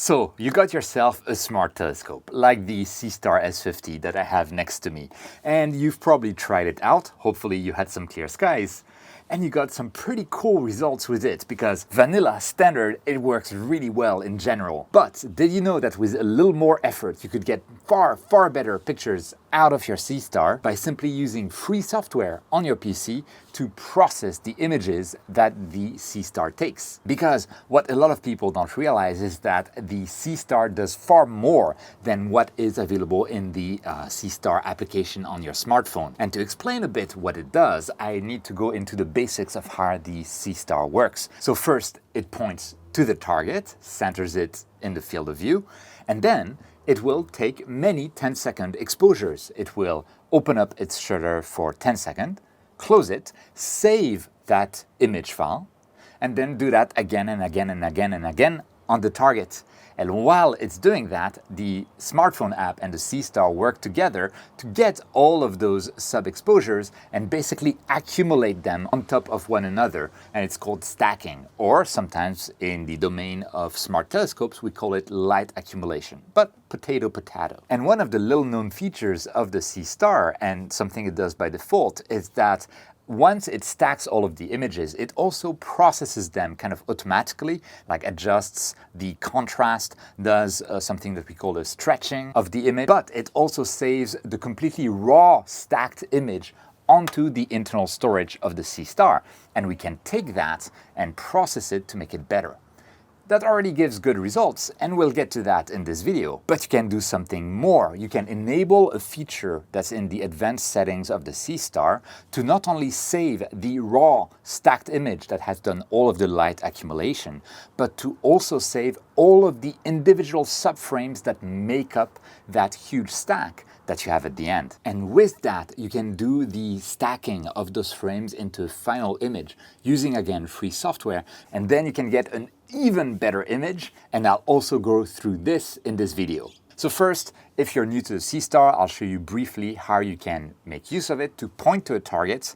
So you got yourself a smart telescope, like the Seestar S50 that I have next to me, and you've probably tried it out. Hopefully you had some clear skies. And you got some pretty cool results with it, because vanilla standard, it works really well in general. But did you know that with a little more effort, you could get far better pictures out of your Seestar by simply using free software on your PC to process the images that the Seestar takes? Because what a lot of people don't realize is that the Seestar does far more than what is available in the Seestar application on your smartphone. And to explain a bit what it does, I need to go into the basics of how the Seestar works. So first, it points to the target, centers it in the field of view, and then it will take many 10-second exposures. It will open up its shutter for 10 seconds, close it, save that image file, and then do that again and again and again and again on the target. And while it's doing that, the smartphone app and the Seestar work together to get all of those sub-exposures and basically accumulate them on top of one another. And it's called stacking, or sometimes in the domain of smart telescopes, we call it light accumulation, but potato. And one of the little-known features of the Seestar, and something it does by default, is that once it stacks all of the images, it also processes them kind of automatically, like adjusts the contrast, does something that we call a stretching of the image, but it also saves the completely raw stacked image onto the internal storage of the Seestar. And we can take that and process it to make it better. That already gives good results, and we'll get to that in this video. But you can do something more. You can enable a feature that's in the advanced settings of the Seestar to not only save the raw stacked image that has done all of the light accumulation, but to also save all of the individual subframes that make up that huge stack that you have at the end. And with that, you can do the stacking of those frames into a final image using, again, free software, and then you can get an even better image, and I'll also go through this in this video. So first, if you're new to the Seestar, I'll show you briefly how you can make use of it to point to a target,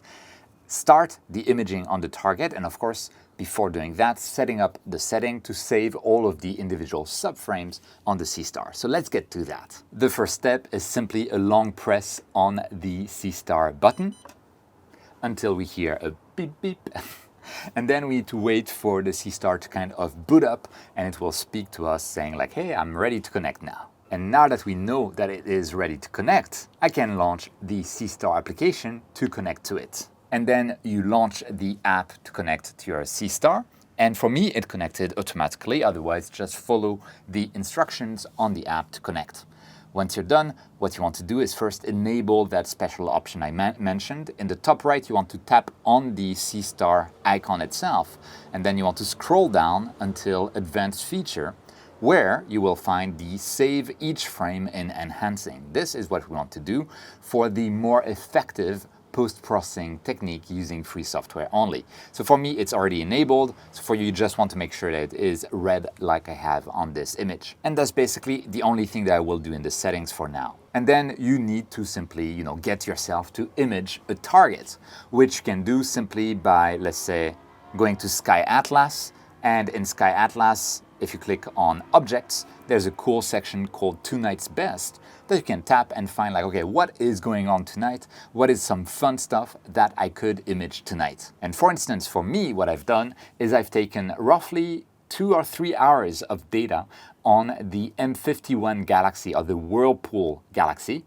start the imaging on the target, and of course, before doing that, setting up the setting to save all of the individual subframes on the Seestar. So let's get to that. The first step is simply a long press on the Seestar button until we hear a beep beep. And then we need to wait for the Seestar to kind of boot up, and it will speak to us saying like, hey, I'm ready to connect now. And now that we know that it is ready to connect, I can launch the Seestar application to connect to it. And then you launch the app to connect to your Seestar. And for me, it connected automatically. Otherwise, just follow the instructions on the app to connect. Once you're done, what you want to do is first enable that special option I mentioned. In the top right, you want to tap on the Seestar icon itself, and then you want to scroll down until Advanced Feature, where you will find the Save Each Frame in Enhancing. This is what we want to do for the more effective post-processing technique using free software only. So for me, it's already enabled. So for you, you just want to make sure that it is red like I have on this image. And that's basically the only thing that I will do in the settings for now. And then you need to simply, get yourself to image a target, which you can do simply by, let's say, going to Sky Atlas. And in Sky Atlas, if you click on Objects, there's a cool section called Tonight's Best that you can tap and find like, okay, what is going on tonight? What is some fun stuff that I could image tonight? And for instance, for me, what I've done is I've taken roughly 2 or 3 hours of data on the M51 galaxy, or the Whirlpool galaxy.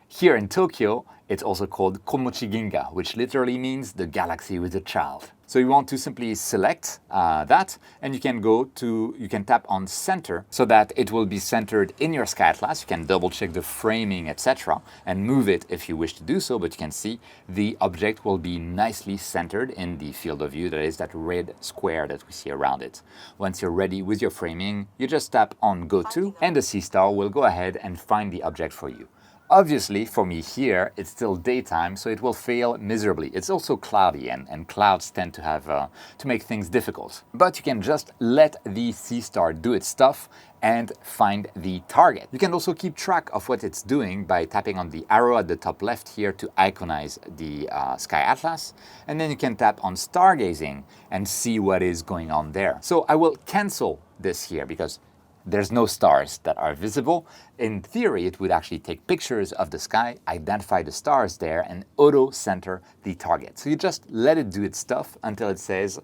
Here in Tokyo, it's also called Komochiginga, which literally means the galaxy with a child. So you want to simply select that, and you can tap on center so that it will be centered in your Sky Atlas. You can double check the framing, etc., and move it if you wish to do so, but you can see the object will be nicely centered in the field of view, that is that red square that we see around it. Once you're ready with your framing, you just tap on Go To, and the Seestar will go ahead and find the object for you. Obviously, for me here, it's still daytime, so it will fail miserably. It's also cloudy, and clouds tend to have to make things difficult. But you can just let the Seestar do its stuff and find the target. You can also keep track of what it's doing by tapping on the arrow at the top left here to iconize the Sky Atlas, and then you can tap on Stargazing and see what is going on there. So I will cancel this here because There's no stars that are visible. In theory, it would actually take pictures of the sky, identify the stars there, and auto-center the target. So you just let it do its stuff until it says,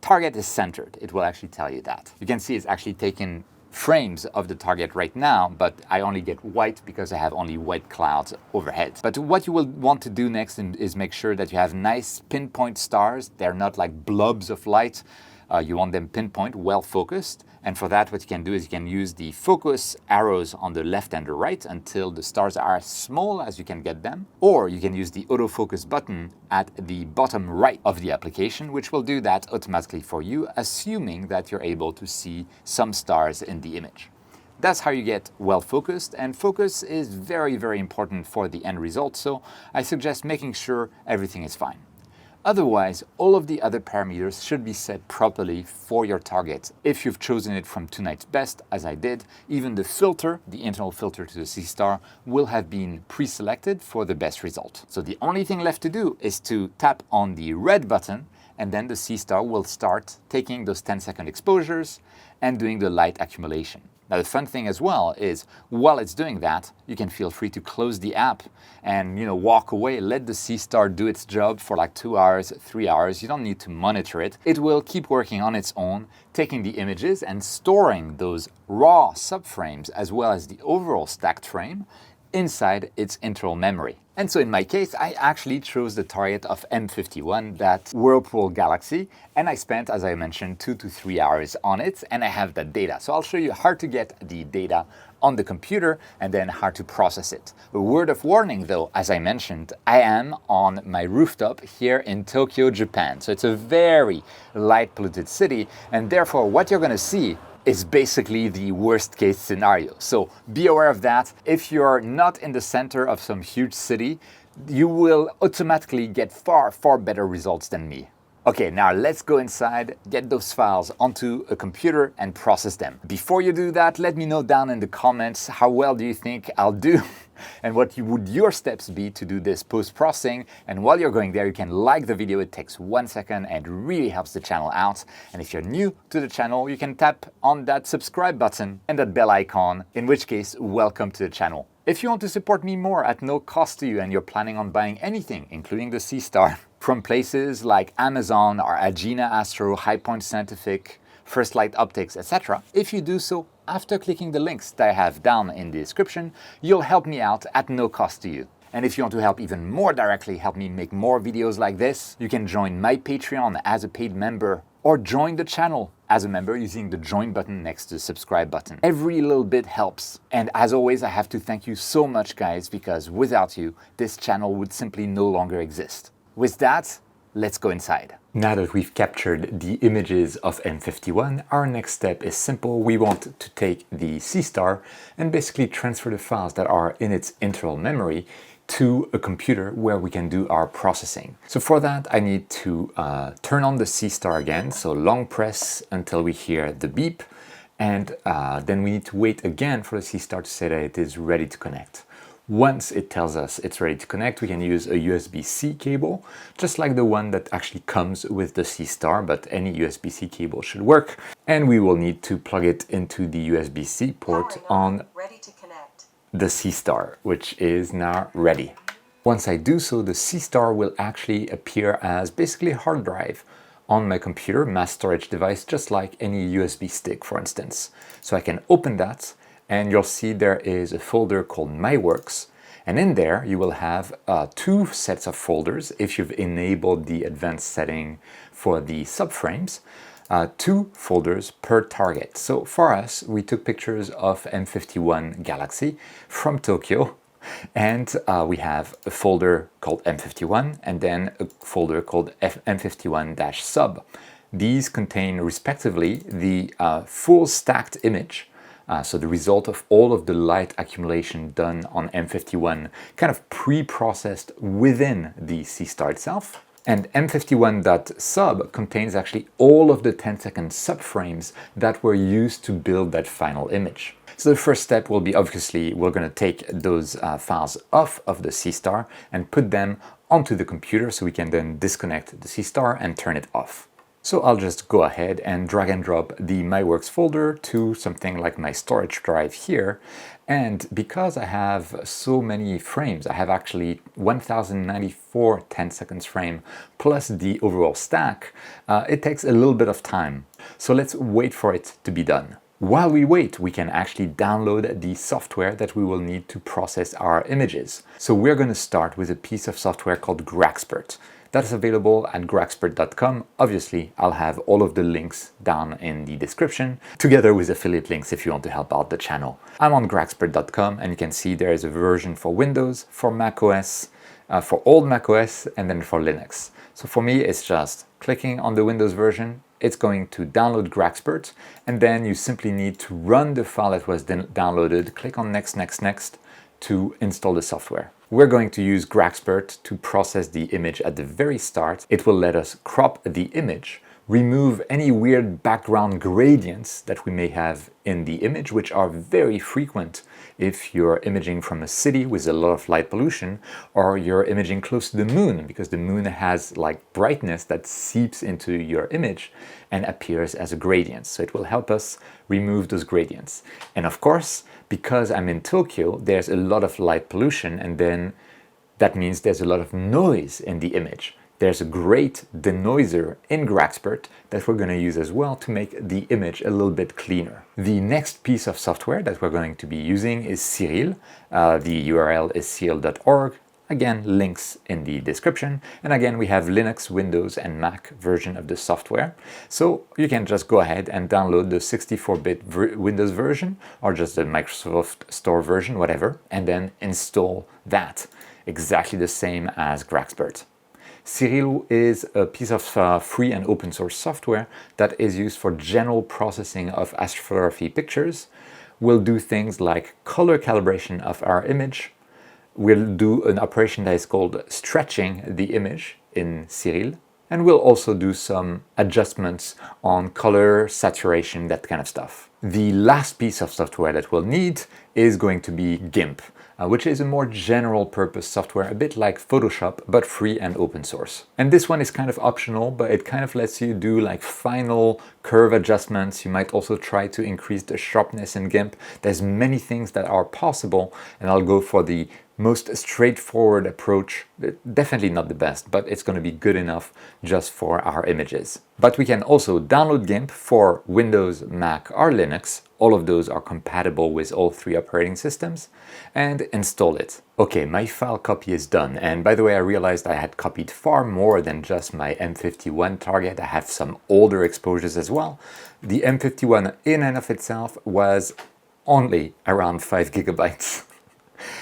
target is centered. It will actually tell you that. You can see it's actually taken frames of the target right now, but I only get white because I have only white clouds overhead. But what you will want to do next is make sure that you have nice pinpoint stars. They're not like blobs of light. You want them pinpoint, well focused. And for that, what you can do is you can use the focus arrows on the left and the right until the stars are as small as you can get them. Or you can use the autofocus button at the bottom right of the application, which will do that automatically for you, assuming that you're able to see some stars in the image. That's how you get well focused, and focus is very, very important for the end result, so I suggest making sure everything is fine. Otherwise, all of the other parameters should be set properly for your target. If you've chosen it from tonight's best, as I did, even the filter, the internal filter to the Seestar, will have been pre-selected for the best result. So the only thing left to do is to tap on the red button, and then the Seestar will start taking those 10-second exposures and doing the light accumulation. Now, the fun thing as well is while it's doing that, you can feel free to close the app and, walk away, let the Seestar do its job for like 2 hours, 3 hours. You don't need to monitor it. It will keep working on its own, taking the images and storing those raw subframes as well as the overall stacked frame inside its internal memory. And so in my case, I actually chose the target of M51, that Whirlpool galaxy, and I spent, as I mentioned, 2 to 3 hours on it, and I have that data. So I'll show you how to get the data on the computer and then how to process it. A word of warning though, as I mentioned, I am on my rooftop here in Tokyo, Japan. So it's a very light polluted city, and therefore what you're going to see is basically the worst case scenario. So be aware of that. If you're not in the center of some huge city, you will automatically get far, far better results than me. Okay, now let's go inside, get those files onto a computer and process them. Before you do that, let me know down in the comments how well do you think I'll do and what would your steps be to do this post-processing. And while you're going there, you can like the video. It takes 1 second and really helps the channel out. And if you're new to the channel, you can tap on that subscribe button and that bell icon, in which case, welcome to the channel. If you want to support me more at no cost to you and you're planning on buying anything, including the Seestar, from places like Amazon or Agena Astro, High Point Scientific, First Light Optics, etc., if you do so after clicking the links that I have down in the description, you'll help me out at no cost to you. And if you want to help even more directly, help me make more videos like this, you can join my Patreon as a paid member or join the channel as a member using the join button next to the subscribe button. Every little bit helps. And as always, I have to thank you so much, guys, because without you, this channel would simply no longer exist. With that, let's go inside. Now that we've captured the images of M51, our next step is simple. We want to take the Seestar and basically transfer the files that are in its internal memory to a computer where we can do our processing. So for that, I need to turn on the Seestar again. So long press until we hear the beep. And then we need to wait again for the Seestar to say that it is ready to connect. Once it tells us it's ready to connect, we can use a USB-C cable, just like the one that actually comes with the Seestar, but any USB-C cable should work. And we will need to plug it into the USB-C port on the Seestar, which is now ready. Once I do so, the Seestar will actually appear as basically a hard drive on my computer, mass storage device, just like any USB stick, for instance. So I can open that, and you'll see there is a folder called My Works. And in there, you will have 2 sets of folders if you've enabled the advanced setting for the subframes. 2 folders per target. So for us, we took pictures of M51 Galaxy from Tokyo, and we have a folder called M51 and then a folder called M51-sub. These contain respectively the full stacked image, so the result of all of the light accumulation done on M51, kind of pre-processed within the Seestar itself. And M51.sub contains actually all of the 10-second subframes that were used to build that final image. So the first step will be, obviously, we're going to take those files off of the Seestar and put them onto the computer so we can then disconnect the Seestar and turn it off. So I'll just go ahead and drag and drop the My Works folder to something like my storage drive here. And because I have so many frames, I have actually 1094 10 seconds frame plus the overall stack, it takes a little bit of time. So let's wait for it to be done. While we wait, we can actually download the software that we will need to process our images. So we're going to start with a piece of software called GraXpert. That's available at GraXpert.com. Obviously, I'll have all of the links down in the description, together with affiliate links if you want to help out the channel. I'm on GraXpert.com, and you can see there is a version for Windows, for macOS, for old macOS, and then for Linux. So for me, it's just clicking on the Windows version. It's going to download GraXpert, and then you simply need to run the file that was downloaded, click on Next, Next, Next to install the software. We're going to use GraXpert to process the image at the very start. It will let us crop the image, remove any weird background gradients that we may have in the image, which are very frequent if you're imaging from a city with a lot of light pollution, or you're imaging close to the moon, because the moon has like brightness that seeps into your image and appears as a gradient. So it will help us remove those gradients. And of course, because I'm in Tokyo, there's a lot of light pollution, and then that means there's a lot of noise in the image. There's a great denoiser in GraXpert that we're going to use as well to make the image a little bit cleaner. The next piece of software that we're going to be using is Siril. The URL is siril.org. Again, links in the description. And again, we have Linux, Windows, and Mac version of the software. So you can just go ahead and download the 64-bit Windows version or just the Microsoft Store version, whatever, and then install that. Exactly the same as GraXpert. Siril is a piece of free and open source software that is used for general processing of astrophotography pictures. We'll do things like color calibration of our image. We'll do an operation that is called stretching the image in Siril. And we'll also do some adjustments on color, saturation, that kind of stuff. The last piece of software that we'll need is going to be Gimp, which is a more general purpose software, a bit like Photoshop, but free and open source. And this one is kind of optional, but it kind of lets you do like final curve adjustments. You might also try to increase the sharpness in Gimp. There's many things that are possible, and I'll go for the most straightforward approach. Definitely not the best, but it's going to be good enough just for our images. But we can also download Gimp for Windows, Mac, or Linux. All of those are compatible with all three operating systems, and install it. Okay, my file copy is done. And by the way, I realized I had copied far more than just my M51 target. I have some older exposures as well. The M51 in and of itself was only around 5 gigabytes.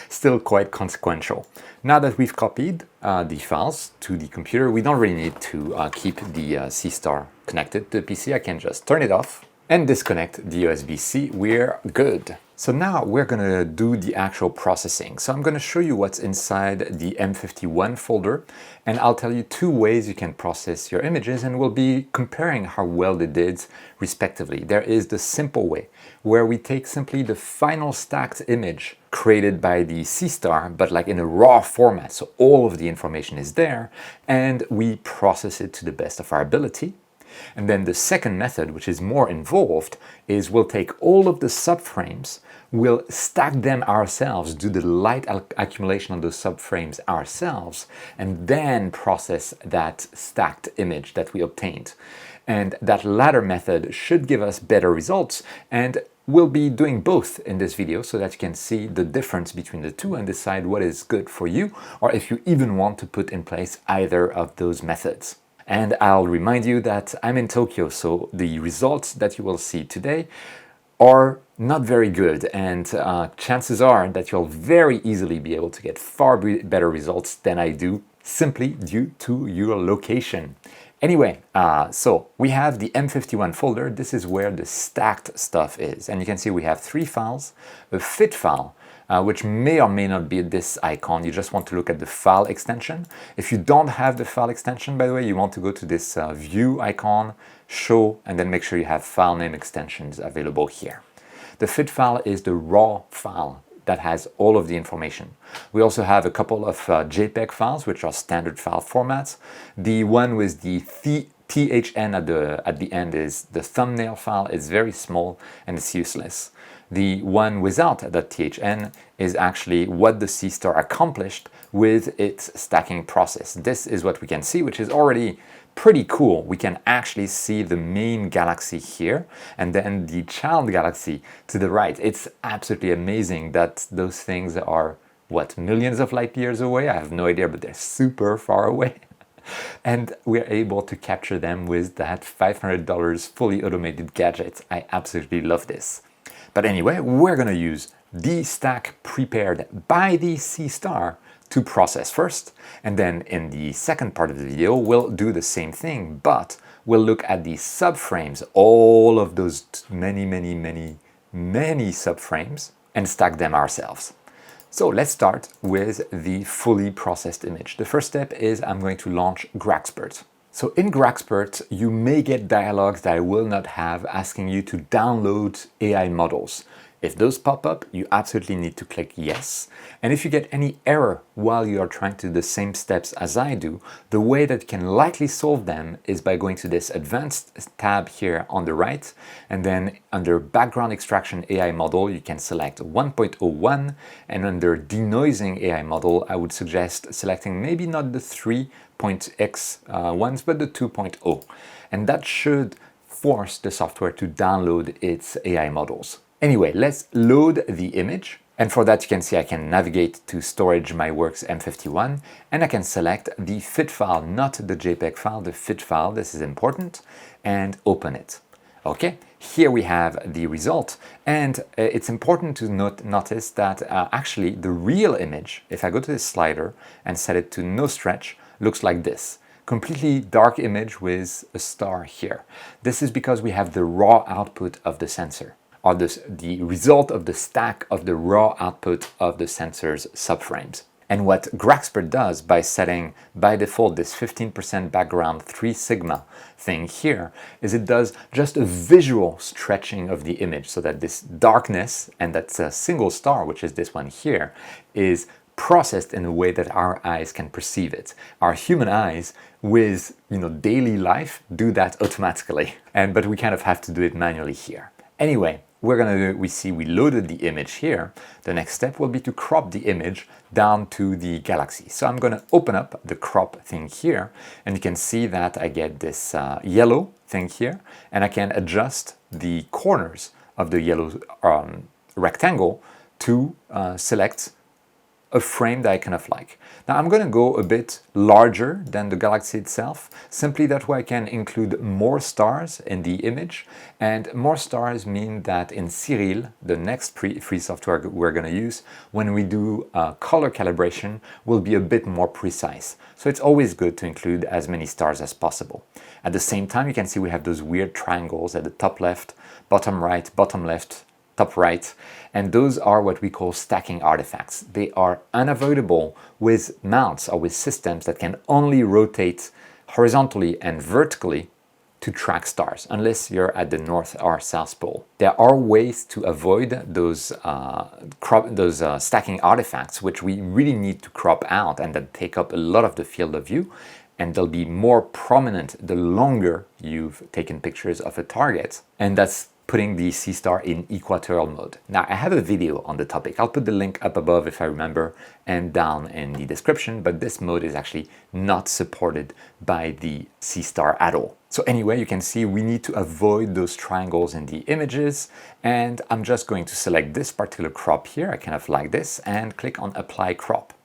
Still quite consequential. Now that we've copied the files to the computer, we don't really need to keep the Seestar connected to the PC. I can just turn it off and disconnect the USB-C. We're good. So now we're going to do the actual processing. So I'm going to show you what's inside the M51 folder, and I'll tell you two ways you can process your images, and we'll be comparing how well they did respectively. There is the simple way, where we take simply the final stacked image created by the Seestar, but like in a raw format, so all of the information is there, and we process it to the best of our ability. And then the second method, which is more involved, is we'll take all of the subframes, we'll stack them ourselves, do the light accumulation on those subframes ourselves, and then process that stacked image that we obtained. And that latter method should give us better results, and we'll be doing both in this video so that you can see the difference between the two and decide what is good for you, or if you even want to put in place either of those methods. And I'll remind you that I'm in Tokyo, so the results that you will see today are not very good, and chances are that you'll very easily be able to get far better results than I do, simply due to your location. Anyway, so we have the M51 folder. This is where the stacked stuff is. And you can see we have 3 files, a fit file, which may or may not be this icon. You just want to look at the file extension. If you don't have the file extension, by the way, you want to go to this view icon, show, and then make sure you have file name extensions available here. The fit file is the raw file that has all of the information. We also have a couple of JPEG files, which are standard file formats. The one with the THN at the end is the thumbnail file. It's very small and it's useless. The one without that THN is actually what the Seestar accomplished with its stacking process. This is what we can see, which is already pretty cool. We can actually see the main galaxy here and then the child galaxy to the right. It's absolutely amazing that those things are, what, millions of light years away? I have no idea, but they're super far away. And we're able to capture them with that $500 fully automated gadget. I absolutely love this. But anyway, we're going to use the stack prepared by the Seestar to process first. And then in the second part of the video, we'll do the same thing, but we'll look at the subframes, all of those many subframes, and stack them ourselves. So let's start with the fully processed image. The first step is I'm going to launch GraXpert. So in GraXpert, you may get dialogues that I will not have asking you to download AI models. If those pop up, you absolutely need to click yes. And if you get any error while you are trying to do the same steps as I do, the way that you can likely solve them is by going to this advanced tab here on the right, and then under background extraction AI model, you can select 1.01, and under denoising AI model, I would suggest selecting maybe not the 3.x ones, but the 2.0. And that should force the software to download its AI models. Anyway, let's load the image. And for that, you can see I can navigate to Storage My Works M51, and I can select the fit file, not the JPEG file, the fit file. This is important, and open it. Okay, here we have the result. And it's important to notice that actually the real image, if I go to this slider and set it to no stretch, looks like this. Completely dark image with a star here. This is because we have the raw output of the sensor, or the result of the stack of the raw output of the sensor's subframes. And what GraXpert does by setting by default this 15% background 3 sigma thing here is it does just a visual stretching of the image so that this darkness and that's a single star, which is this one here, is processed in a way that our eyes can perceive it. Our human eyes with daily life do that automatically, but we kind of have to do it manually here. Anyway, we loaded the image here. The next step will be to crop the image down to the galaxy. So I'm going to open up the crop thing here, and you can see that I get this yellow thing here, and I can adjust the corners of the yellow rectangle to select a frame that I kind of like. Now I'm going to go a bit larger than the galaxy itself, simply that way I can include more stars in the image, and more stars mean that in Siril, the next free software we're going to use, when we do color calibration, will be a bit more precise. So it's always good to include as many stars as possible. At the same time, you can see we have those weird triangles at the top left, bottom right, bottom left, top right, and those are what we call stacking artifacts. They are unavoidable with mounts or with systems that can only rotate horizontally and vertically to track stars, unless you're at the North or South Pole. There are ways to avoid those stacking artifacts, which we really need to crop out and that take up a lot of the field of view, and they'll be more prominent the longer you've taken pictures of a target, and that's putting the Seestar in equatorial mode. Now I have a video on the topic. I'll put the link up above if I remember and down in the description, but this mode is actually not supported by the Seestar at all. So anyway, you can see we need to avoid those triangles in the images, and I'm just going to select this particular crop here. I kind of like this, and click on Apply Crop.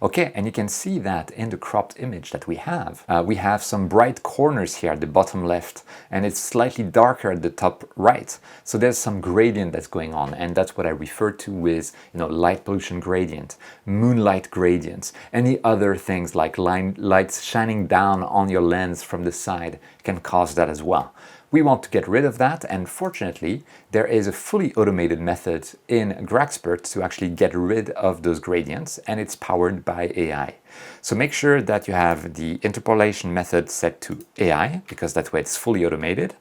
Okay, and you can see that in the cropped image that we have some bright corners here at the bottom left, and it's slightly darker at the top right. So there's some gradient that's going on, and that's what I refer to with light pollution gradient, moonlight gradients, any other things like lights shining down on your lens from the side can cause that as well. We want to get rid of that, and fortunately there is a fully automated method in GraXpert to actually get rid of those gradients, and it's powered by AI. So make sure that you have the interpolation method set to AI, because that way it's fully automated.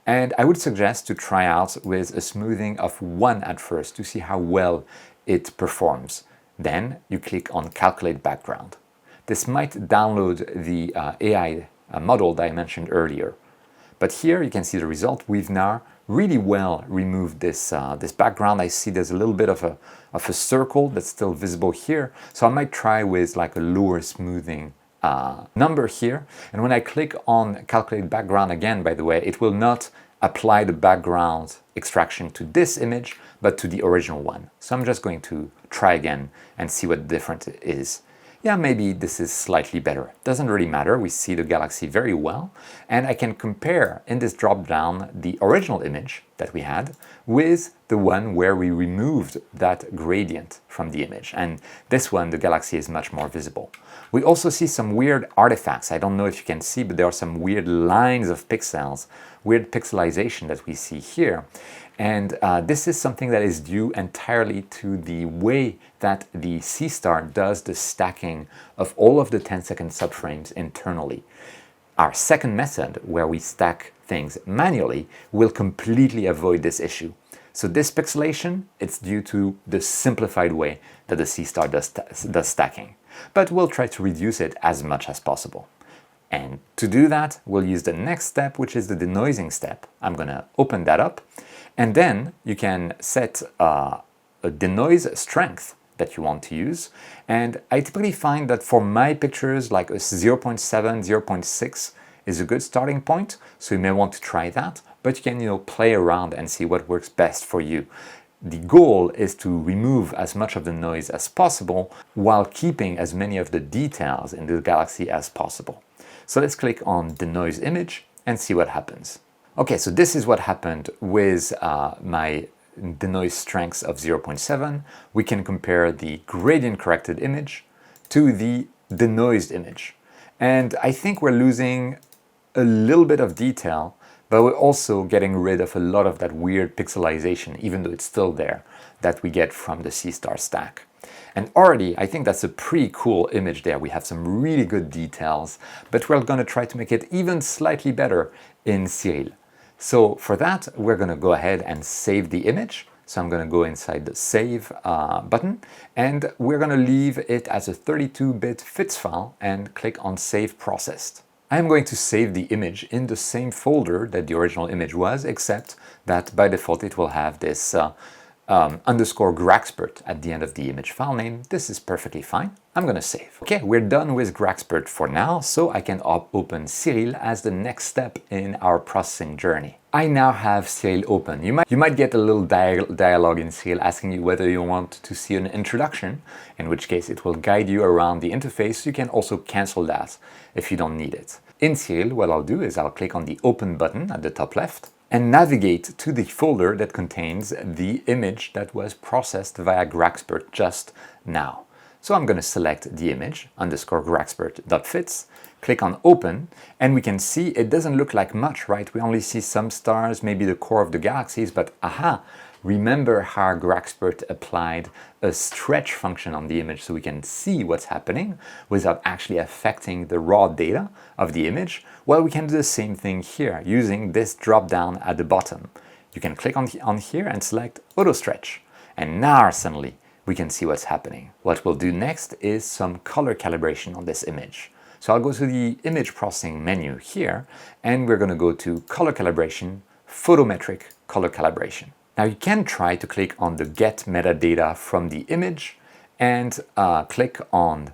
And I would suggest to try out with a smoothing of 1 at first to see how well it performs. Then you click on Calculate Background. This might download the AI model that I mentioned earlier. But here you can see the result. We've now really well removed this, this background. I see there's a little bit of a circle that's still visible here. So I might try with like a lower smoothing number here. And when I click on calculate background again, by the way, it will not apply the background extraction to this image, but to the original one. So I'm just going to try again and see what the difference is. Yeah, maybe this is slightly better. Doesn't really matter. We see the galaxy very well. And I can compare in this drop down the original image that we had with the one where we removed that gradient from the image. And this one, the galaxy is much more visible. We also see some weird artifacts. I don't know if you can see, but there are some weird lines of pixels, weird pixelization that we see here. And this is something that is due entirely to the way that the Seestar does the stacking of all of the 10-second subframes internally. Our second method, where we stack things manually, will completely avoid this issue. So this pixelation, it's due to the simplified way that the Seestar does stacking. But we'll try to reduce it as much as possible. And to do that, we'll use the next step, which is the denoising step. I'm going to open that up. And then you can set a denoise strength that you want to use. And I typically find that for my pictures, like a 0.7, 0.6 is a good starting point. So you may want to try that, but you can, play around and see what works best for you. The goal is to remove as much of the noise as possible while keeping as many of the details in the galaxy as possible. So let's click on denoise image and see what happens. Okay, so this is what happened with my denoise strengths of 0.7. We can compare the gradient corrected image to the denoised image. And I think we're losing a little bit of detail, but we're also getting rid of a lot of that weird pixelization, even though it's still there, that we get from the Seestar stack. And already, I think that's a pretty cool image there. We have some really good details, but we're going to try to make it even slightly better in Siril. So for that, we're going to go ahead and save the image. So I'm going to go inside the Save button, and we're going to leave it as a 32-bit FITS file and click on Save Processed. I'm going to save the image in the same folder that the original image was, except that by default it will have this underscore GraXpert at the end of the image file name. This is perfectly fine. I'm going to save. Okay, we're done with GraXpert for now, so I can open Siril as the next step in our processing journey. I now have Siril open. You might get a little dialogue in Siril asking you whether you want to see an introduction, in which case it will guide you around the interface. You can also cancel that if you don't need it. In Siril, what I'll do is I'll click on the Open button at the top left and navigate to the folder that contains the image that was processed via GraXpert just now. So I'm going to select the image, underscore GraXpert.fits, click on Open, and we can see it doesn't look like much, right? We only see some stars, maybe the core of the galaxies, but aha! Remember how GraXpert applied a stretch function on the image so we can see what's happening without actually affecting the raw data of the image? Well, we can do the same thing here using this drop down at the bottom. You can click on here and select Auto Stretch, and now suddenly we can see what's happening. What we'll do next is some color calibration on this image. So I'll go to the image processing menu here, and we're going to go to Color Calibration, Photometric Color Calibration. Now you can try to click on the Get Metadata from the image and click on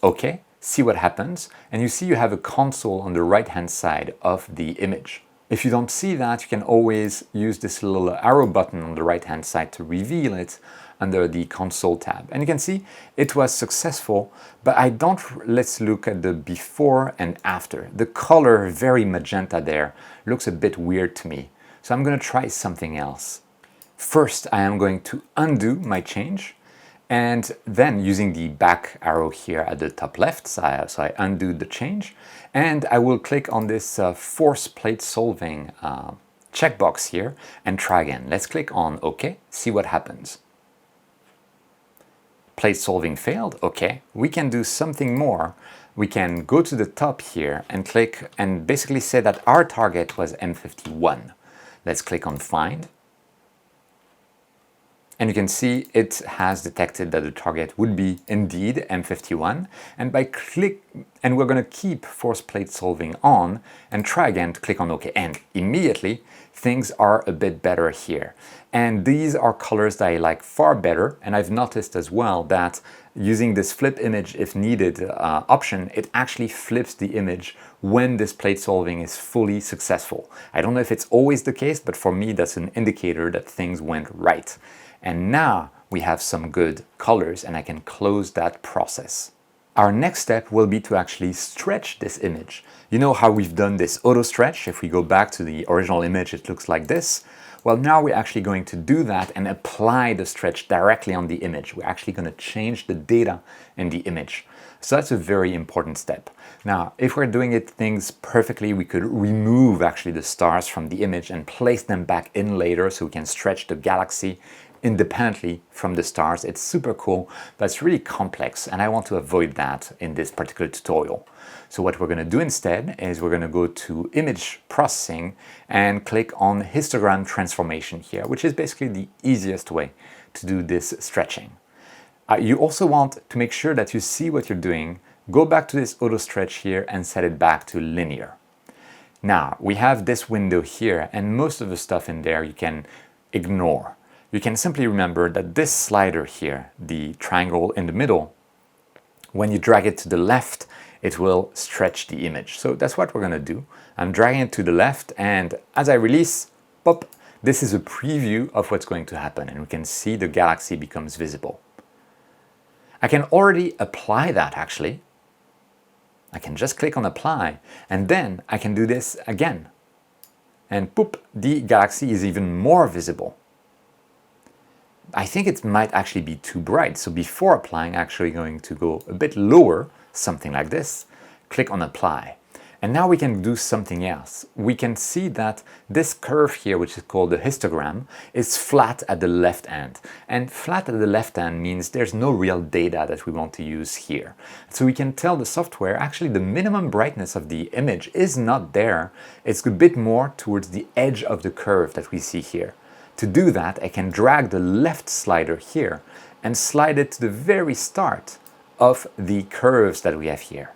OK, see what happens, and you see you have a console on the right-hand side of the image. If you don't see that, you can always use this little arrow button on the right-hand side to reveal it under the console tab. And you can see it was successful, but let's look at the before and after. The color, very magenta there, looks a bit weird to me. So I'm going to try something else. First, I am going to undo my change, and then using the back arrow here at the top left, so I undo the change, and I will click on this force plate solving checkbox here and try again. Let's click on OK, see what happens. Plate solving failed, okay. We can do something more. We can go to the top here and click and basically say that our target was M51. Let's click on Find. And you can see it has detected that the target would be indeed M51. And we're going to keep force plate solving on and try again to click on OK. And immediately things are a bit better here. And these are colors that I like far better. And I've noticed as well that using this flip image if needed option, it actually flips the image when this plate solving is fully successful. I don't know if it's always the case, but for me that's an indicator that things went right. And now we have some good colors and I can close that process. Our next step will be to actually stretch this image. You know how we've done this auto stretch? If we go back to the original image, it looks like this. Well, now we're actually going to do that and apply the stretch directly on the image. We're actually going to change the data in the image. So that's a very important step. Now, if we're doing things perfectly, we could remove actually the stars from the image and place them back in later so we can stretch the galaxy independently from the stars. It's super cool, but it's really complex and I want to avoid that in this particular tutorial. So what we're going to do instead is we're going to go to image processing and click on histogram transformation here, which is basically the easiest way to do this stretching. You also want to make sure that you see what you're doing. Go back to this auto stretch here and set it back to linear. Now we have this window here and most of the stuff in there you can ignore. You can simply remember that this slider here, the triangle in the middle, when you drag it to the left, it will stretch the image. So that's what we're going to do. I'm dragging it to the left and as I release, pop, this is a preview of what's going to happen and we can see the galaxy becomes visible. I can already apply that actually. I can just click on apply and then I can do this again. And poop, the galaxy is even more visible. I think it might actually be too bright. So before applying, actually going to go a bit lower, something like this, click on apply. And now we can do something else. We can see that this curve here, which is called the histogram, is flat at the left end. And flat at the left end means there's no real data that we want to use here. So we can tell the software actually the minimum brightness of the image is not there. It's a bit more towards the edge of the curve that we see here. To do that, I can drag the left slider here and slide it to the very start of the curves that we have here.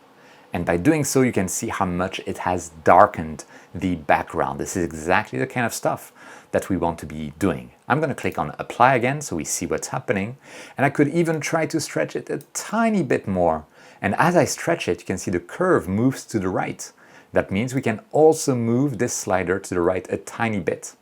And by doing so, you can see how much it has darkened the background. This is exactly the kind of stuff that we want to be doing. I'm going to click on apply again so we see what's happening. And I could even try to stretch it a tiny bit more. And as I stretch it, you can see the curve moves to the right. That means we can also move this slider to the right a tiny bit.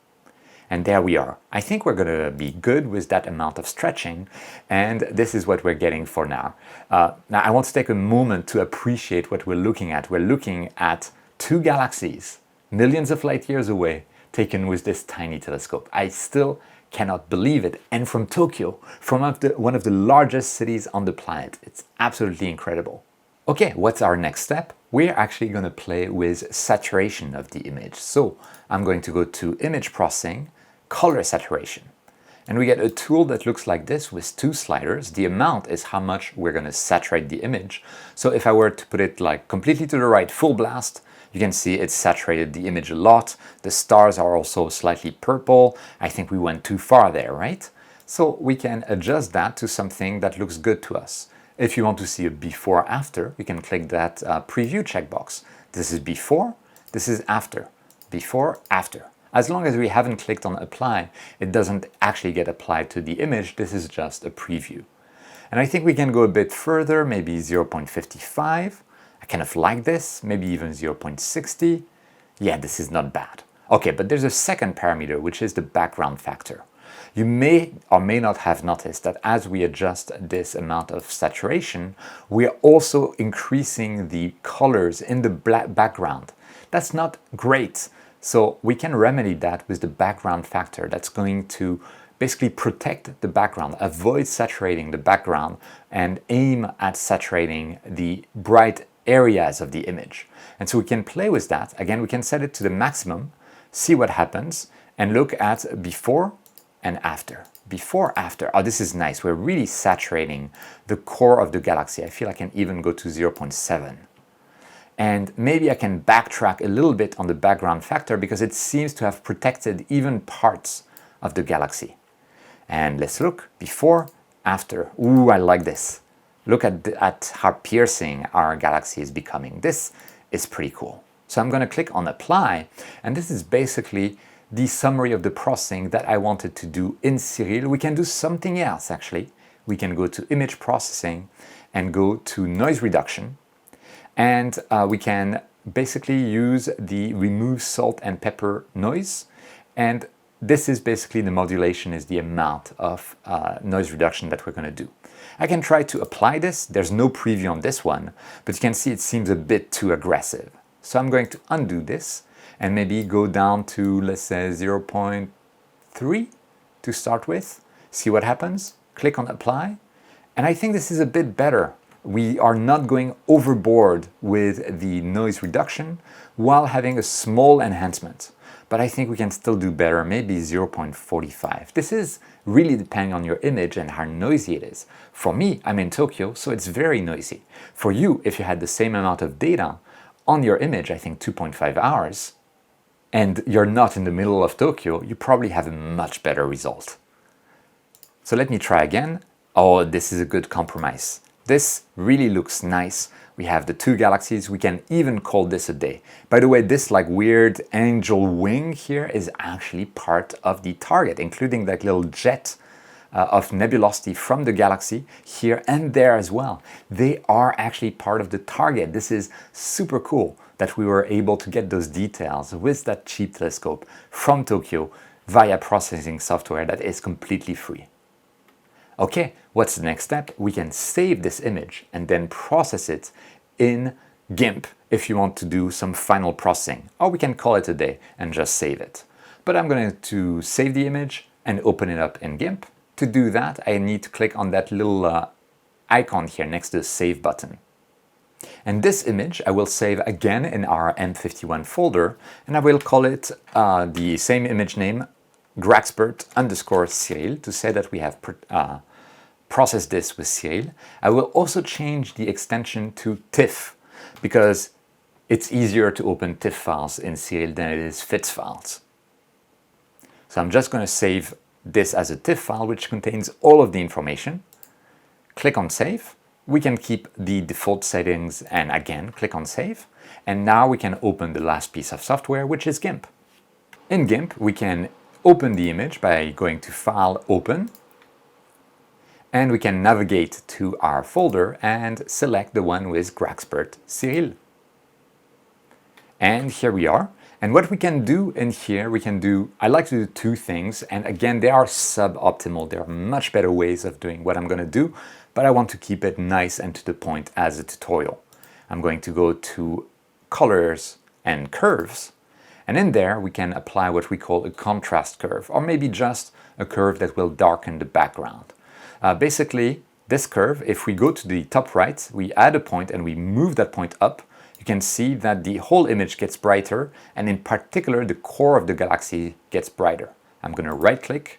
And there we are. I think we're going to be good with that amount of stretching, and this is what we're getting for now. Now I want to take a moment to appreciate what we're looking at. We're looking at two galaxies, millions of light years away, taken with this tiny telescope. I still cannot believe it. And from Tokyo, from one of the largest cities on the planet. It's absolutely incredible. Okay, what's our next step? We're actually going to play with saturation of the image. So I'm going to go to image processing, color saturation. And we get a tool that looks like this with two sliders. The amount is how much we're going to saturate the image. So if I were to put it like completely to the right, full blast, you can see it's saturated the image a lot. The stars are also slightly purple. I think we went too far there, right? So we can adjust that to something that looks good to us. If you want to see a before after, you can click that preview checkbox. This is before, this is after. Before, after. As long as we haven't clicked on apply, it doesn't actually get applied to the image. This is just a preview. And I think we can go a bit further, maybe 0.55. I kind of like this, maybe even 0.60. Yeah, this is not bad. Okay, but there's a second parameter, which is the background factor. You may or may not have noticed that as we adjust this amount of saturation, we are also increasing the colors in the background. That's not great. So we can remedy that with the background factor. That's going to basically protect the background, avoid saturating the background, and aim at saturating the bright areas of the image. And so we can play with that. Again, we can set it to the maximum, see what happens, and look at before and after. Before, after. Oh, this is nice. We're really saturating the core of the galaxy. I feel I can even go to 0.7. And maybe I can backtrack a little bit on the background factor because it seems to have protected even parts of the galaxy. And let's look before, after. Ooh, I like this. Look at how piercing our galaxy is becoming. This is pretty cool. So I'm going to click on apply, and this is basically the summary of the processing that I wanted to do in Siril. We can do something else actually. We can go to image processing and go to noise reduction, and we can basically use the remove salt and pepper noise, and this is basically the modulation is the amount of noise reduction that we're going to do. I can try to apply this. There's no preview on this one, but you can see it seems a bit too aggressive. So I'm going to undo this and maybe go down to, let's say, 0.3 to start with. See what happens. Click on apply. And I think this is a bit better. We are not going overboard with the noise reduction while having a small enhancement. But I think we can still do better, maybe 0.45. This is really depending on your image and how noisy it is. For me, I'm in Tokyo, so it's very noisy. For you, if you had the same amount of data on your image, I think 2.5 hours, and you're not in the middle of Tokyo, you probably have a much better result. So let me try again. Oh, this is a good compromise. This really looks nice. We have the two galaxies. We can even call this a day. By the way, this like weird angel wing here is actually part of the target, including that little jet of nebulosity from the galaxy here and there as well. They are actually part of the target. This is super cool that we were able to get those details with that cheap telescope from Tokyo via processing software that is completely free. Okay, what's the next step? We can save this image and then process it in Gimp if you want to do some final processing, or we can call it a day and just save it. But I'm going to save the image and open it up in Gimp. To do that, I need to click on that little icon here next to the save button. And this image I will save again in our M51 folder, and I will call it the same image name, GraXpert_Siril, to say that we have processed this with Siril. I will also change the extension to TIFF because it's easier to open TIFF files in Siril than it is FITS files. So I'm just going to save this as a TIFF file which contains all of the information. Click on save. We can keep the default settings and again click on save. And now we can open the last piece of software, which is Gimp. In Gimp we can open the image by going to File, Open, and we can navigate to our folder and select the one with GraXpert Siril. And here we are. And what we can do in here, I like to do two things, and again they are suboptimal. There are much better ways of doing what I'm going to do, but I want to keep it nice and to the point as a tutorial. I'm going to go to Colors and Curves, and in there we can apply what we call a contrast curve, or maybe just a curve that will darken the background. Basically, this curve, if we go to the top right, we add a point and we move that point up, you can see that the whole image gets brighter, and in particular the core of the galaxy gets brighter. I'm going to right click,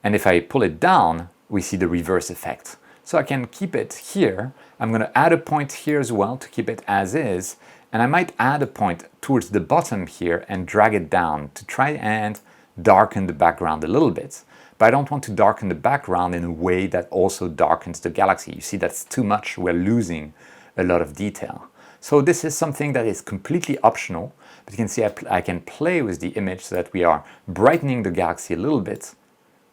and if I pull it down, we see the reverse effect. So I can keep it here. I'm going to add a point here as well to keep it as is, and I might add a point towards the bottom here and drag it down to try and darken the background a little bit. But I don't want to darken the background in a way that also darkens the galaxy. You see, that's too much. We're losing a lot of detail. So this is something that is completely optional, but you can see I can play with the image so that we are brightening the galaxy a little bit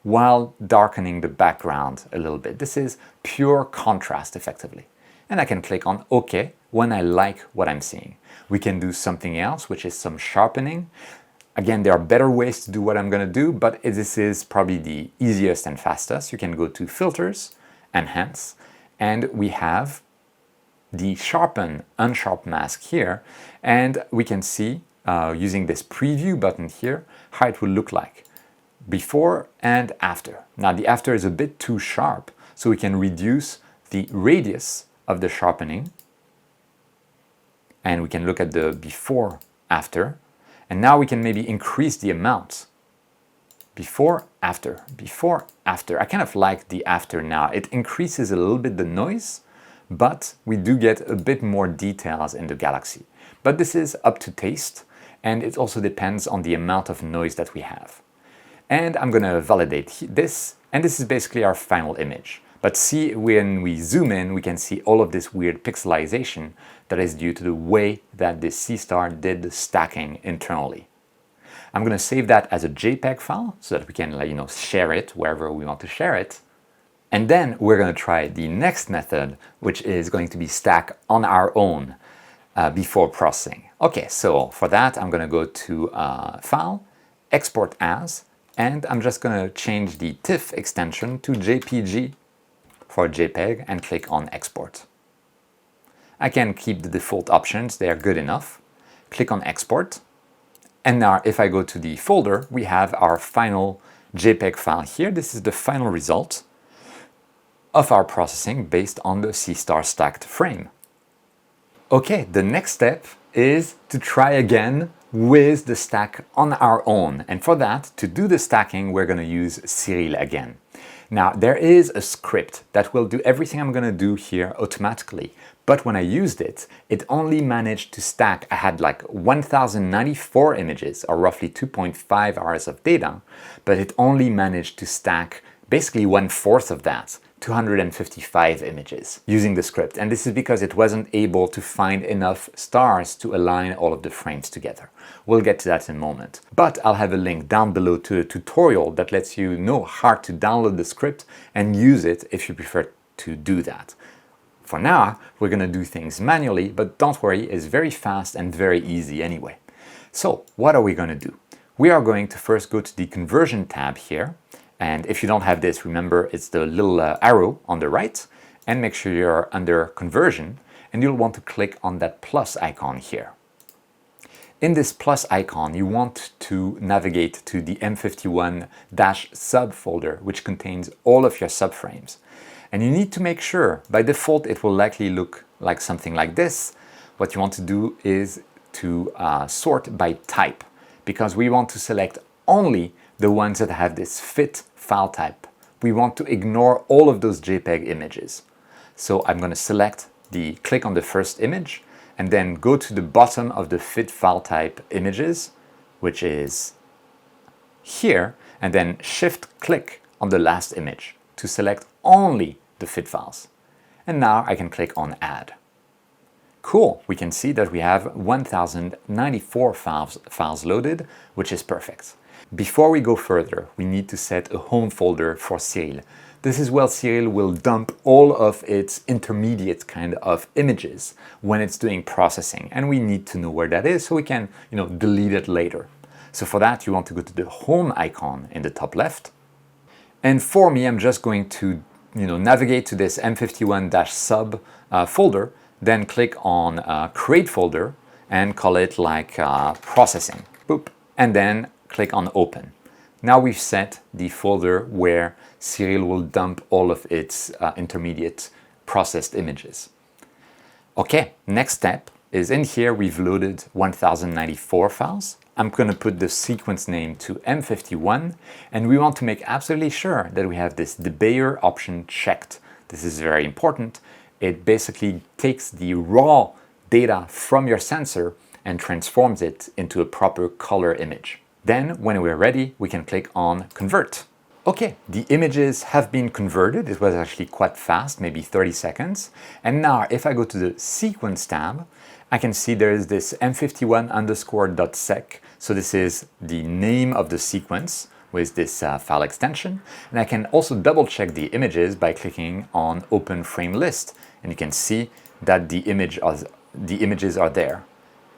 while darkening the background a little bit. This is pure contrast effectively. And I can click on OK when I like what I'm seeing. We can do something else, which is some sharpening. Again, there are better ways to do what I'm going to do, but this is probably the easiest and fastest. You can go to Filters, Enhance, and we have the Sharpen, Unsharp mask here, and we can see using this Preview button here how it will look like before and after. Now the after is a bit too sharp, so we can reduce the radius of the sharpening, and we can look at the before, after. And now we can maybe increase the amount. Before, after, before, after. I kind of like the after now. It increases a little bit the noise, but we do get a bit more details in the galaxy. But this is up to taste, and it also depends on the amount of noise that we have. And I'm going to validate this And this is basically our final image. But see, when we zoom in, we can see all of this weird pixelization that is due to the way that this Seestar did the stacking internally. I'm going to save that as a JPEG file so that we can, share it wherever we want to share it. And then we're going to try the next method, which is going to be stack on our own before processing. Okay, so for that, I'm going to go to File, Export As, and I'm just going to change the TIFF extension to JPG for JPEG and click on Export. I can keep the default options, they are good enough. Click on Export. And now if I go to the folder, we have our final JPEG file here. This is the final result of our processing based on the Seestar-stacked frame. Okay, the next step is to try again with the stack on our own. And for that, to do the stacking, we're going to use Siril again. Now, there is a script that will do everything I'm going to do here automatically. But when I used it, it only managed to stack. I had like 1094 images, or roughly 2.5 hours of data, but it only managed to stack basically 1/4 of that, 255 images, using the script. And this is because it wasn't able to find enough stars to align all of the frames together. We'll get to that in a moment. But I'll have a link down below to a tutorial that lets you know how to download the script and use it if you prefer to do that. For now, we're going to do things manually, but don't worry, it's very fast and very easy anyway. So what are we going to do? We are going to first go to the conversion tab here. And if you don't have this, remember it's the little arrow on the right, and make sure you're under conversion, and you'll want to click on that plus icon here. In this plus icon, you want to navigate to the M51-sub folder, which contains all of your subframes. And you need to make sure, by default, it will likely look like something like this. What you want to do is to sort by type, because we want to select only the ones that have this fit file type. We want to ignore all of those JPEG images. So I'm going to click on the first image, and then go to the bottom of the fit file type images, which is here, and then shift click on the last image to select only the fit files. And now I can click on add. Cool, we can see that we have 1094 files loaded, which is perfect. Before we go further, we need to set a home folder for Siril. This is where Siril will dump all of its intermediate kind of images when it's doing processing, and we need to know where that is so we can, delete it later. So for that, you want to go to the home icon in the top left. And for me, I'm just going to, navigate to this M51-sub folder, then click on create folder and call it like processing. Boop. And then click on open. Now we've set the folder where Siril will dump all of its intermediate processed images. Okay, next step is in here we've loaded 1094 files. I'm going to put the sequence name to M51, and we want to make absolutely sure that we have this debayer option checked. This is very important. It basically takes the raw data from your sensor and transforms it into a proper color image. Then, when we're ready, we can click on Convert. Okay, the images have been converted. It was actually quite fast, maybe 30 seconds. And now, if I go to the Sequence tab, I can see there is this m51_.sec. So this is the name of the sequence with this file extension. And I can also double check the images by clicking on Open Frame List. And you can see that the images are there.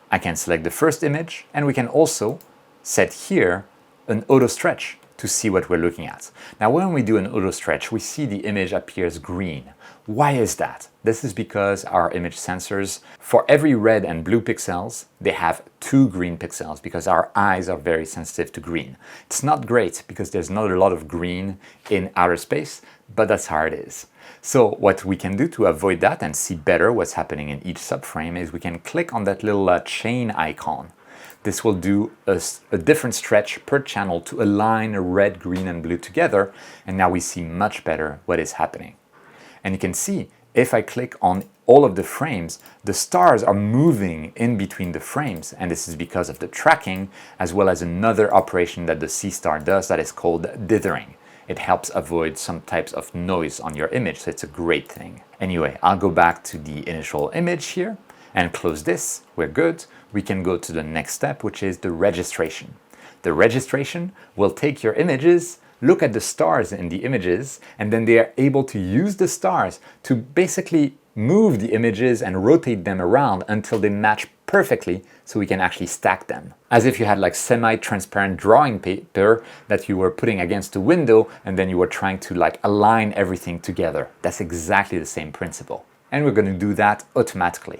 I can select the first image, and we can also set here an auto stretch to see what we're looking at. Now, when we do an auto stretch, we see the image appears green. Why is that? This is because our image sensors, for every red and blue pixels, they have 2 green pixels because our eyes are very sensitive to green. It's not great because there's not a lot of green in outer space, but that's how it is. So what we can do to avoid that and see better what's happening in each subframe is we can click on that little chain icon. This will do a different stretch per channel to align red, green, and blue together, and now we see much better what is happening. And you can see, if I click on all of the frames, the stars are moving in between the frames, and this is because of the tracking, as well as another operation that the Seestar does that is called dithering. It helps avoid some types of noise on your image, so it's a great thing. Anyway, I'll go back to the initial image here and close this. We're good. We can go to the next step, which is the registration. The registration will take your images, look at the stars in the images, and then they are able to use the stars to basically move the images and rotate them around until they match perfectly so we can actually stack them. As if you had like semi-transparent drawing paper that you were putting against a window and then you were trying to like align everything together. That's exactly the same principle. And we're going to do that automatically.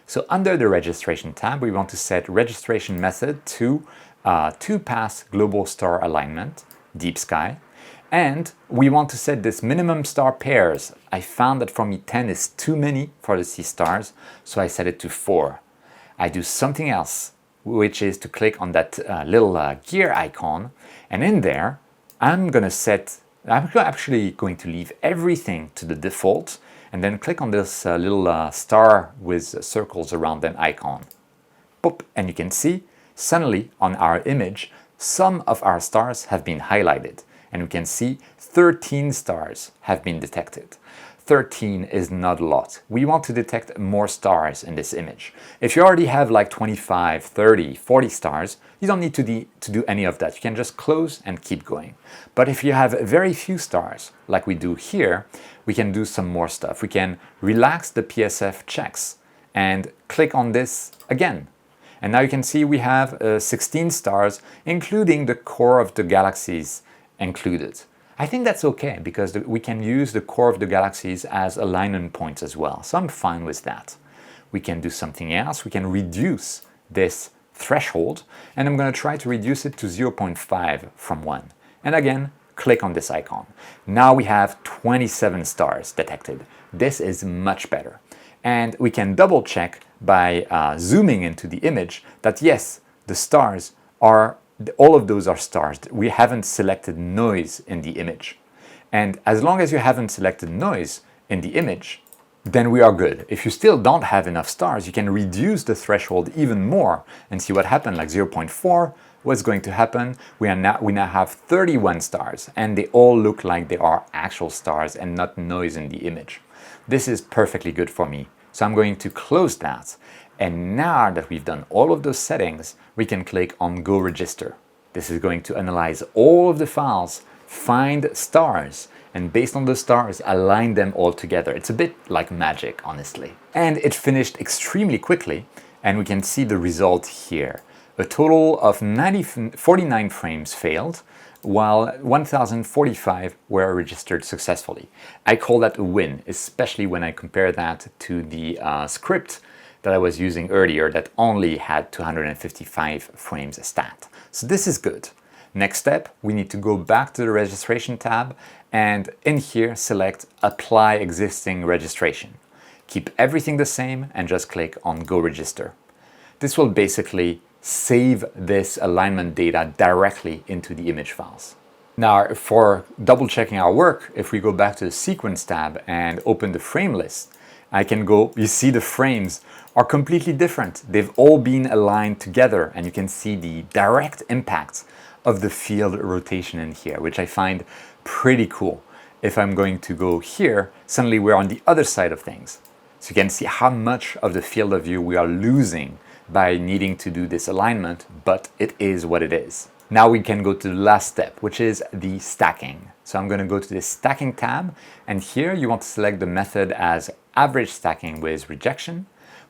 So under the registration tab, we want to set registration method to 2-pass global star alignment, deep sky, and we want to set this minimum star pairs. I found that for me 10 is too many for the Seestars, so I set it to 4. I do something else, which is to click on that little gear icon, and in there I'm actually going to leave everything to the default, and then click on this little star with circles around them icon. Boop, and you can see suddenly on our image some of our stars have been highlighted, and we can see 13 stars have been detected. 13 is not a lot. We want to detect more stars in this image. If you already have like 25, 30, 40 stars, you don't need to do any of that. You can just close and keep going. But if you have very few stars, like we do here, we can do some more stuff. We can relax the PSF checks and click on this again. And now you can see we have 16 stars, including the core of the galaxies included. I think that's okay because we can use the core of the galaxies as alignment points as well. So I'm fine with that. We can do something else. We can reduce this threshold, and I'm going to try to reduce it to 0.5 from 1. And again, click on this icon. Now we have 27 stars detected. This is much better. And we can double check by zooming into the image that yes, the stars are all of those are stars. We haven't selected noise in the image. And as long as you haven't selected noise in the image, then we are good. If you still don't have enough stars, you can reduce the threshold even more and see what happened, like 0.4. What's going to happen? We now have 31 stars, and they all look like they are actual stars and not noise in the image. This is perfectly good for me. So I'm going to close that. And now that we've done all of those settings, we can click on Go Register. This is going to analyze all of the files, find stars, and based on the stars, align them all together. It's a bit like magic, honestly. And it finished extremely quickly, and we can see the result here. A total of 49 frames failed, while 1045 were registered successfully. I call that a win, especially when I compare that to the script that I was using earlier that only had 255 frames stat. So this is good. Next step, we need to go back to the registration tab and in here select Apply Existing Registration. Keep everything the same and just click on Go Register. This will basically save this alignment data directly into the image files. Now, for double checking our work, if we go back to the Sequence tab and open the frame list, I can go, you see the frames are completely different. They've all been aligned together and you can see the direct impact of the field rotation in here, which I find pretty cool. If I'm going to go here, suddenly we're on the other side of things. So you can see how much of the field of view we are losing by needing to do this alignment, but it is what it is. Now we can go to the last step, which is the stacking. So I'm going to go to the stacking tab, and here you want to select the method as average stacking with rejection.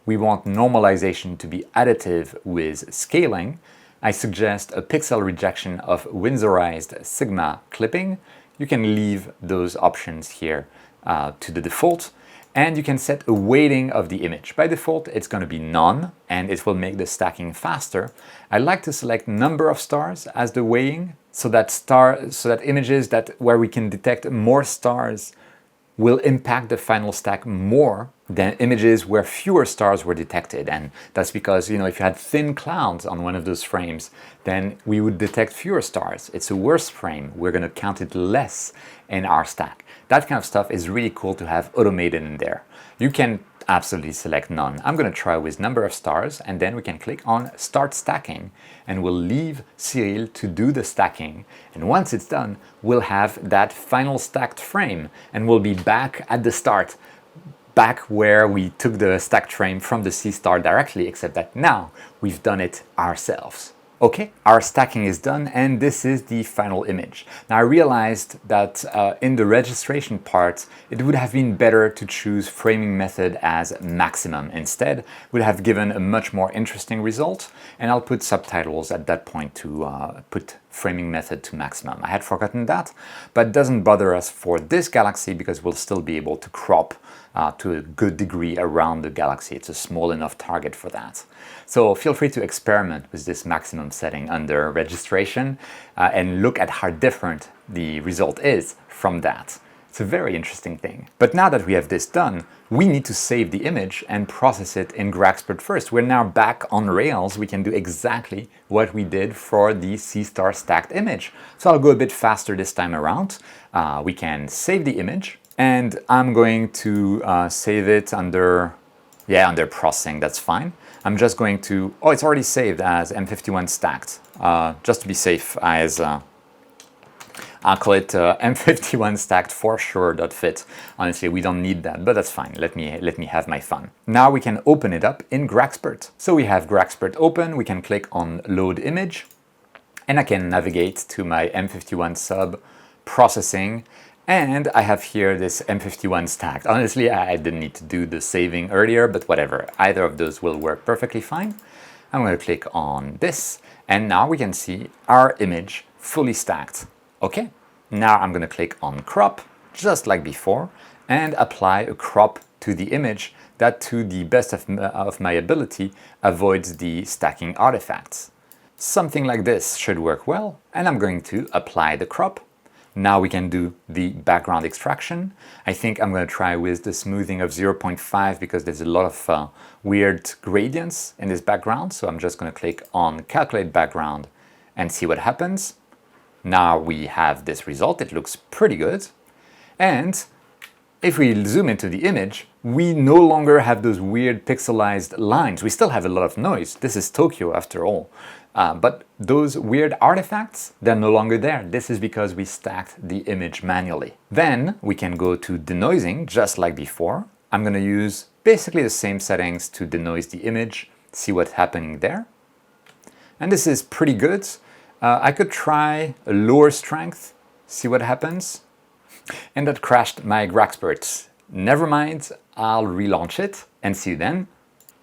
We want normalization to be additive with scaling. I suggest a pixel rejection of Windsorized Sigma clipping. You can leave those options here to the default. And you can set a weighting of the image. By default, it's going to be none, and it will make the stacking faster. I like to select number of stars as the weighting, so that images where we can detect more stars will impact the final stack more than images where fewer stars were detected. And that's because, if you had thin clouds on one of those frames, then we would detect fewer stars. It's a worse frame. We're going to count it less in our stack. That kind of stuff is really cool to have automated in there. You can absolutely select none. I'm going to try with number of stars, and then we can click on start stacking, and we'll leave Siril to do the stacking. And once it's done, we'll have that final stacked frame, and we'll be back at the start, back where we took the stacked frame from the Seestar directly, except that now we've done it ourselves. Okay, our stacking is done, and this is the final image. Now I realized that in the registration part, it would have been better to choose framing method as maximum instead. It would have given a much more interesting result, and I'll put subtitles at that point to put framing method to maximum. I had forgotten that, but it doesn't bother us for this galaxy because we'll still be able to crop to a good degree around the galaxy. It's a small enough target for that. So feel free to experiment with this maximum setting under registration and look at how different the result is from that. It's a very interesting thing. But now that we have this done, we need to save the image and process it in GraXpert first. We're now back on Rails. We can do exactly what we did for the Seestar stacked image. So I'll go a bit faster this time around. We can save the image, and I'm going to save it under processing. That's fine. I'm just going to, oh, it's already saved as M51 stacked. Just to be safe, I'll call it M51 stacked for sure.fit. Honestly, we don't need that, but that's fine. Let me have my fun. Now we can open it up in GraXpert. So we have GraXpert open. We can click on load image, and I can navigate to my M51 sub processing. And I have here this M51 stacked. Honestly, I didn't need to do the saving earlier, but whatever. Either of those will work perfectly fine. I'm going to click on this, and now we can see our image fully stacked. Okay, now I'm going to click on crop, just like before, and apply a crop to the image that, to the best of my ability, avoids the stacking artifacts. Something like this should work well, and I'm going to apply the crop. Now we can do the background extraction. I think I'm going to try with the smoothing of 0.5 because there's a lot of weird gradients in this background. So I'm just going to click on calculate background and see what happens. Now we have this result. It looks pretty good. And if we zoom into the image, we no longer have those weird pixelized lines. We still have a lot of noise. This is Tokyo after all. But those weird artifacts, they're no longer there. This is because we stacked the image manually. Then we can go to denoising, just like before. I'm going to use basically the same settings to denoise the image, see what's happening there. And this is pretty good. I could try a lower strength, see what happens. And that crashed my GraXpert. Never mind, I'll relaunch it and see you then.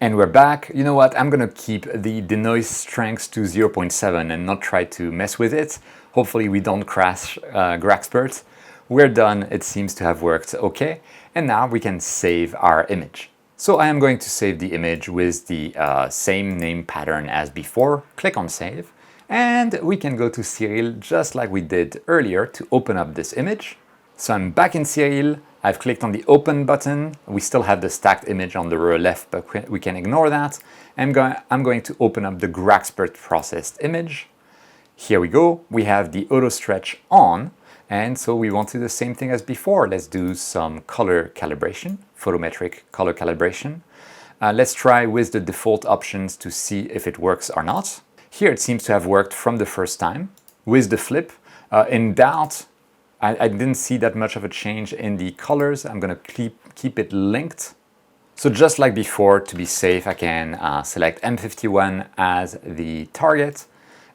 And we're back. You know what? I'm going to keep the denoise strength to 0.7 and not try to mess with it. Hopefully we don't crash GraXpert. We're done. It seems to have worked okay. And now we can save our image. So I am going to save the image with the same name pattern as before. Click on save. And we can go to Siril just like we did earlier to open up this image. So I'm back in Siril. I've clicked on the open button. We still have the stacked image on the left, but we can ignore that. I'm going to open up the GraXpert processed image. Here we go. We have the auto stretch on. And so we want to do the same thing as before. Let's do some color calibration, photometric color calibration. Let's try with the default options to see if it works or not. Here it seems to have worked from the first time. With the flip, in doubt, I didn't see that much of a change in the colors. I'm going to keep it linked. So just like before, to be safe, I can select M51 as the target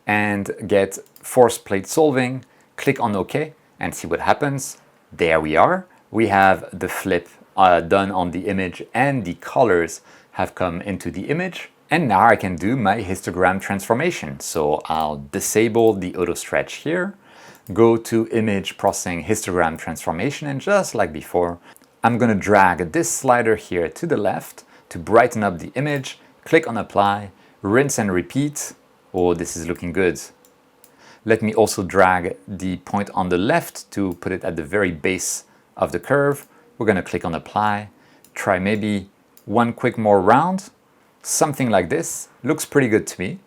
and get force plate solving, click on OK and see what happens. There we are. We have the flip done on the image and the colors have come into the image. And now I can do my histogram transformation. So I'll disable the auto stretch here. Go to image processing histogram transformation, and just like before, I'm going to drag this slider here to the left to brighten up the image, click on apply, rinse and repeat. Oh, this is looking good. Let me also drag the point on the left to put it at the very base of the curve. We're going to click on apply, try maybe one quick more round, something like this. Looks pretty good to me.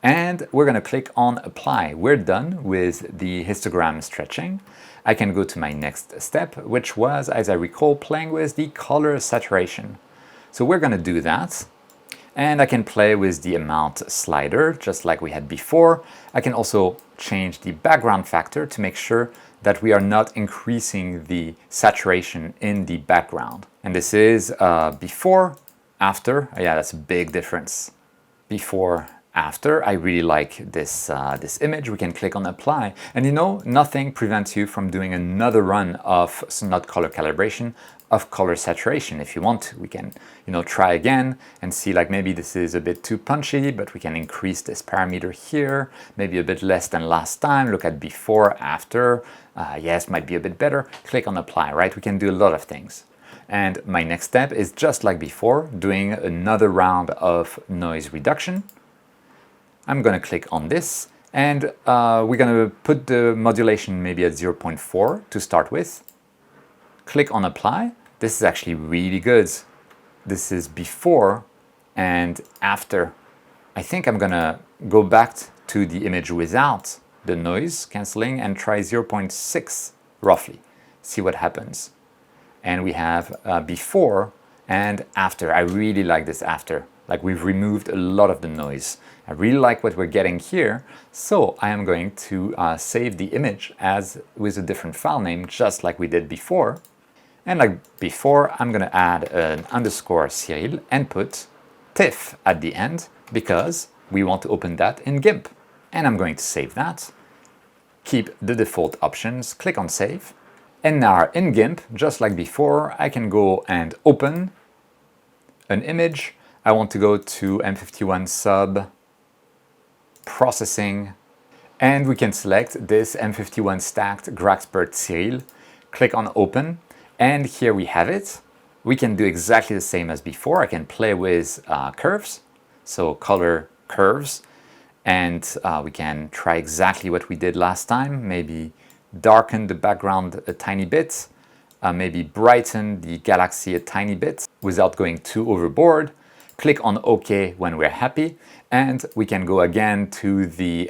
And we're going to click on apply. We're done with the histogram stretching. I can go to my next step, which was, as I recall, playing with the color saturation. So we're going to do that. And I can play with the amount slider, just like we had before. I can also change the background factor to make sure that we are not increasing the saturation in the background. And this is before, after. Yeah, that's a big difference. Before, after. I really like this, this image. We can click on apply. And you know, nothing prevents you from doing another run of, so not color calibration, of color saturation. If you want to, we can, you know, try again and see, like, maybe this is a bit too punchy, but we can increase this parameter here, maybe a bit less than last time. Look at before, after. Yes, might be a bit better. Click on apply, right? We can do a lot of things. And my next step is just like before, doing another round of noise reduction. I'm going to click on this, and we're going to put the modulation maybe at 0.4 to start with. Click on apply. This is actually really good. This is before and after. I think I'm going to go back to the image without the noise cancelling and try 0.6 roughly. See what happens. And we have before and after. I really like this after. Like, we've removed a lot of the noise. I really like what we're getting here. So I am going to save the image as with a different file name, just like we did before. And like before, I'm going to add an underscore Siril and put TIFF at the end because we want to open that in Gimp. And I'm going to save that. Keep the default options, click on save. And now in Gimp, just like before, I can go and open an image. I want to go to M51 sub, processing, and we can select this M51 stacked GraXpert Siril. Click on open, and here we have it. We can do exactly the same as before. I can play with curves, so color curves, and we can try exactly what we did last time. Maybe darken the background a tiny bit, maybe brighten the galaxy a tiny bit without going too overboard. Click on OK when we're happy, and we can go again to the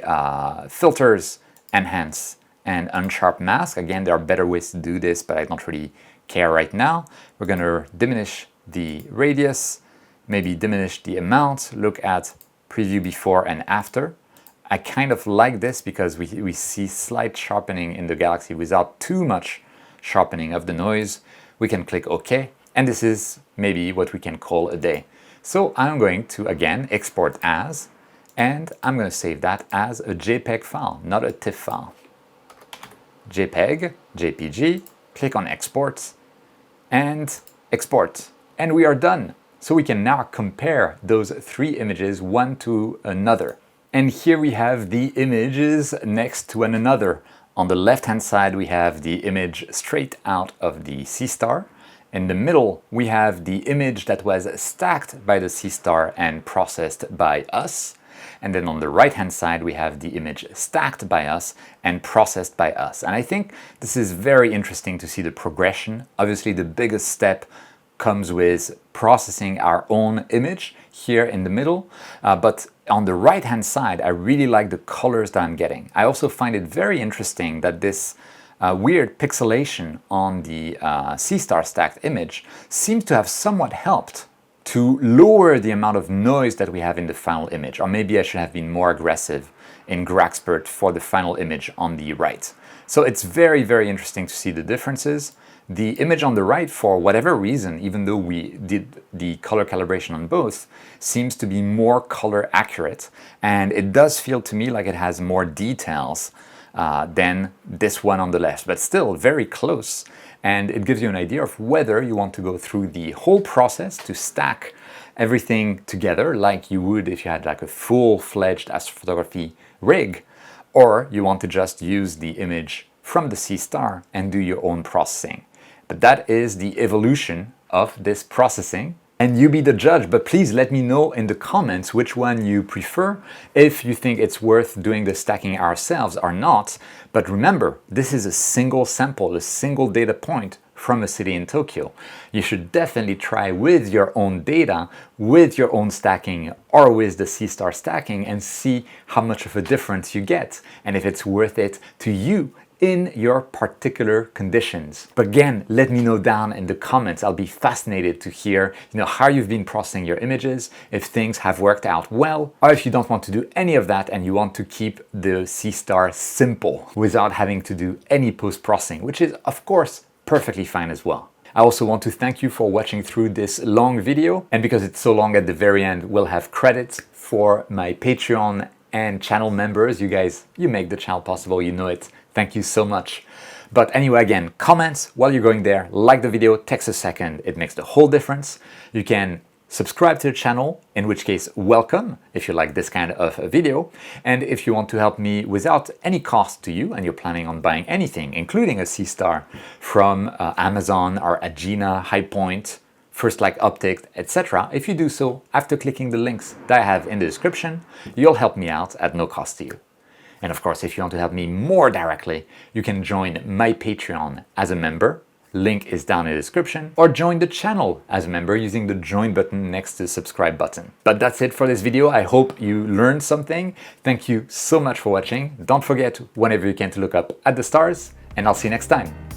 filters, enhance, and unsharp mask. Again, there are better ways to do this, but I don't really care right now. We're going to diminish the radius, maybe diminish the amount, look at preview before and after. I kind of like this because we see slight sharpening in the galaxy without too much sharpening of the noise. We can click OK, and this is maybe what we can call a day. So I'm going to, again, export as, and I'm going to save that as a JPEG file, not a TIFF file. JPEG, JPG, click on export, and export. And we are done. So we can now compare those three images one to another. And here we have the images next to one another. On the left-hand side, we have the image straight out of the Seestar. In the middle, we have the image that was stacked by the Seestar and processed by us. And then on the right-hand side, we have the image stacked by us and processed by us. And I think this is very interesting to see the progression. Obviously, the biggest step comes with processing our own image here in the middle. But on the right-hand side, I really like the colors that I'm getting. I also find it very interesting that this weird pixelation on the Seestar-stacked image seems to have somewhat helped to lower the amount of noise that we have in the final image. Or maybe I should have been more aggressive in GraXpert for the final image on the right. So it's very, very interesting to see the differences. The image on the right, for whatever reason, even though we did the color calibration on both, seems to be more color accurate. And it does feel to me like it has more details than this one on the left, but still very close. And it gives you an idea of whether you want to go through the whole process to stack everything together like you would if you had like a full-fledged astrophotography rig, or you want to just use the image from the Seestar and do your own processing. But that is the evolution of this processing. And you be the judge, but please let me know in the comments which one you prefer, if you think it's worth doing the stacking ourselves or not. But remember, this is a single sample, a single data point from a city in Tokyo. You should definitely try with your own data, with your own stacking, or with the Seestar stacking and see how much of a difference you get and if it's worth it to you in your particular conditions. But again, let me know down in the comments. I'll be fascinated to hear, how you've been processing your images, if things have worked out well, or if you don't want to do any of that and you want to keep the Seestar simple without having to do any post-processing, which is of course perfectly fine as well. I also want to thank you for watching through this long video, and because it's so long, at the very end we'll have credits for my Patreon and channel members. You guys, you make the channel possible, you know it. Thank you so much. But anyway, again, comments while you're going there, like the video, takes a second, it makes the whole difference. You can subscribe to the channel, in which case welcome if you like this kind of a video. And if you want to help me without any cost to you and you're planning on buying anything, including a Seestar from Amazon or Agena, Highpoint, First Light Optics, etc., if you do so after clicking the links that I have in the description, you'll help me out at no cost to you. And of course, if you want to help me more directly, you can join my Patreon as a member. Link is down in the description, or join the channel as a member using the join button next to the subscribe button. But that's it for this video. I hope you learned something. Thank you so much for watching. Don't forget whenever you can to look up at the stars, and I'll see you next time.